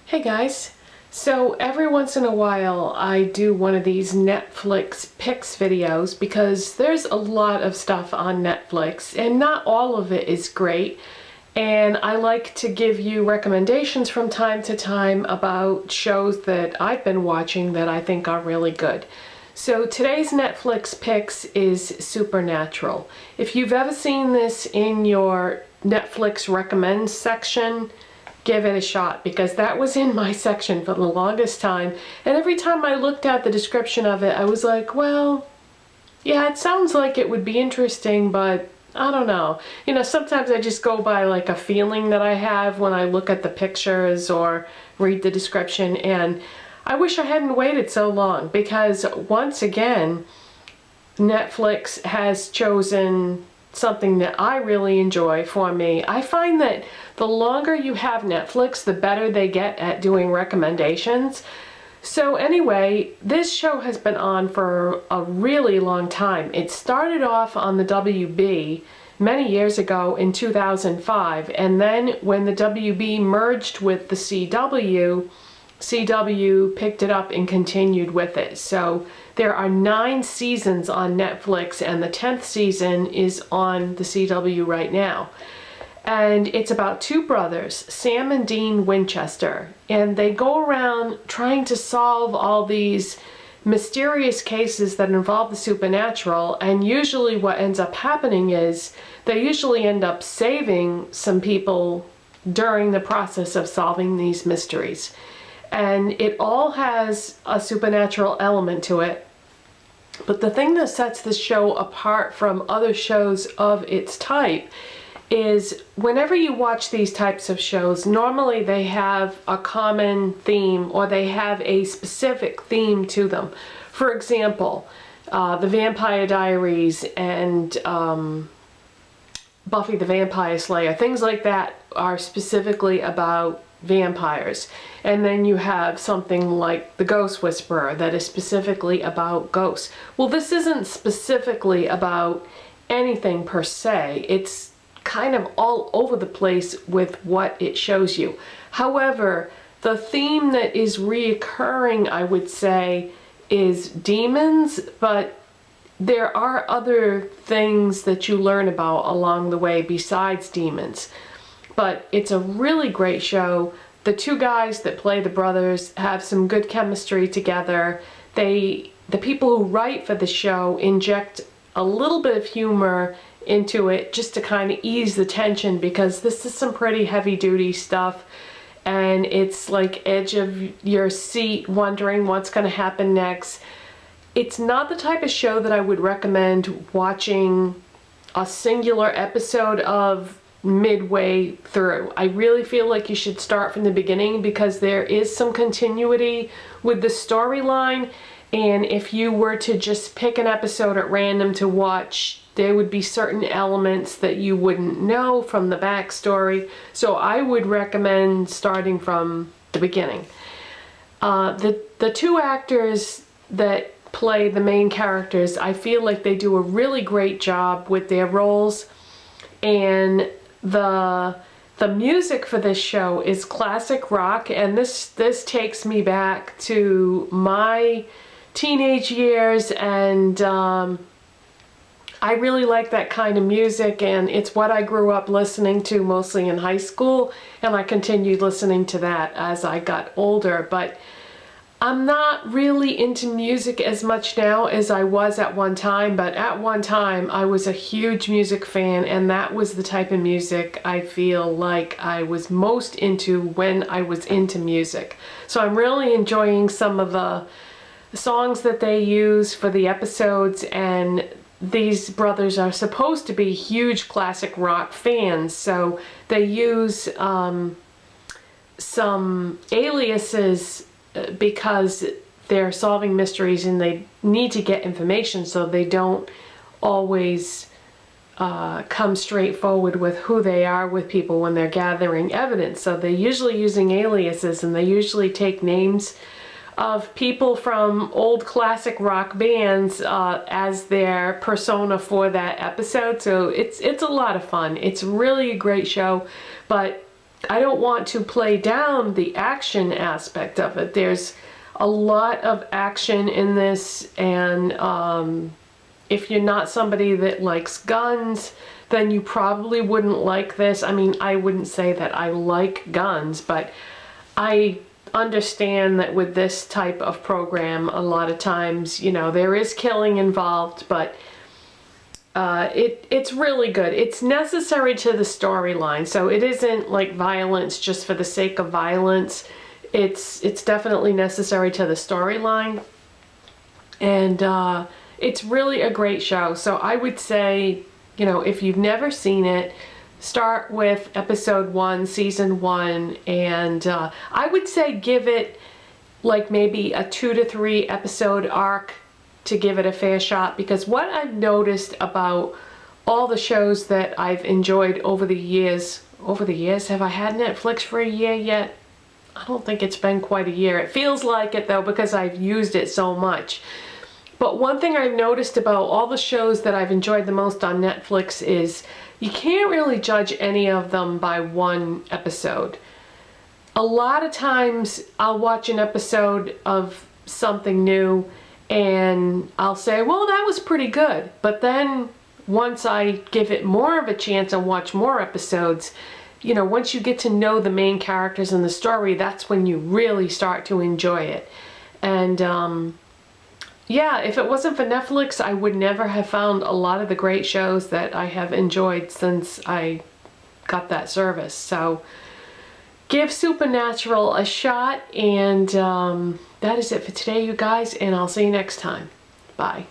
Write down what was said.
Hey guys, so every once in a while I do one of these Netflix picks videos because there's a lot of stuff on Netflix and not all of it is great, and I like to give you recommendations from time to time about shows that I've been watching that I think are really good. So today's Netflix picks is Supernatural. If you've ever seen this in your Netflix recommend section, give it a shot, because that was in my section for the longest time, and every time I looked at the description of it I was like, well, yeah, it sounds like it would be interesting, but I don't know. You know, sometimes I just go by like a feeling that I have when I look at the pictures or read the description, and I wish I hadn't waited so long, because once again Netflix has chosen something that I really enjoy for me. I find that the longer you have Netflix, the better they get at doing recommendations. So anyway, this show has been on for a really long time. It started off on the WB many years ago in 2005, and then when the WB merged with the CW picked it up and continued with it. So there are 9 seasons on Netflix, and the 10th season is on the CW right now. And it's about 2 brothers, Sam and Dean Winchester, and they go around trying to solve all these mysterious cases that involve the supernatural, and usually what ends up happening is they usually end up saving some people during the process of solving these mysteries. And it all has a supernatural element to it. But the thing that sets this show apart from other shows of its type is whenever you watch these types of shows, normally they have a common theme, or they have a specific theme to them. For example, The Vampire Diaries and Buffy the Vampire Slayer, things like that are specifically about vampires. And then you have something like The Ghost Whisperer that is specifically about ghosts. Well, this isn't specifically about anything per se. It's kind of all over the place with what it shows you. However, the theme that is reoccurring, I would say, is demons, but there are other things that you learn about along the way besides demons. But it's a really great show. The 2 guys that play the brothers have some good chemistry together. The people who write for the show inject a little bit of humor into it just to kind of ease the tension, because this is some pretty heavy duty stuff, and it's like edge of your seat wondering what's going to happen next. It's not the type of show that I would recommend watching a singular episode of midway through. I really feel like you should start from the beginning, because there is some continuity with the storyline, and if you were to just pick an episode at random to watch, there would be certain elements that you wouldn't know from the backstory. So I would recommend starting from the beginning. The 2 actors that play the main characters, I feel like they do a really great job with their roles, and the music for this show is classic rock, and this takes me back to my teenage years, and I really like that kind of music, and it's what I grew up listening to mostly in high school, and I continued listening to that as I got older. But I'm not really into music as much now as I was at one time, but at one time I was a huge music fan, and that was the type of music I feel like I was most into when I was into music. So I'm really enjoying some of the songs that they use for the episodes, and these brothers are supposed to be huge classic rock fans, so they use some aliases because they're solving mysteries and they need to get information, so they don't always come straight forward with who they are with people when they're gathering evidence. So they're usually using aliases, and they usually take names of people from old classic rock bands as their persona for that episode. So it's a lot of fun. It's really a great show, but I don't want to play down the action aspect of it. There's a lot of action in this, and if you're not somebody that likes guns, then you probably wouldn't like this. I mean, I wouldn't say that I like guns, but I understand that with this type of program, a lot of times, you know, there is killing involved, but it's really good. It's necessary to the storyline, so it isn't like violence just for the sake of violence. It's definitely necessary to the storyline, and it's really a great show. So I would say, you know, if you've never seen it, start with episode 1, season 1, and I would say give it like maybe a 2 to 3 episode arc to give it a fair shot, because what I've noticed about all the shows that I've enjoyed over the years, have I had Netflix for a year yet? I don't think it's been quite a year. It feels like it though, because I've used it so much. But one thing I've noticed about all the shows that I've enjoyed the most on Netflix is you can't really judge any of them by one episode. A lot of times I'll watch an episode of something new and I'll say, well, that was pretty good. But then once I give it more of a chance and watch more episodes, you know, once you get to know the main characters in the story, that's when you really start to enjoy it. And yeah, if it wasn't for Netflix, I would never have found a lot of the great shows that I have enjoyed since I got that service. So give Supernatural a shot, and that is it for today, you guys, and I'll see you next time. Bye.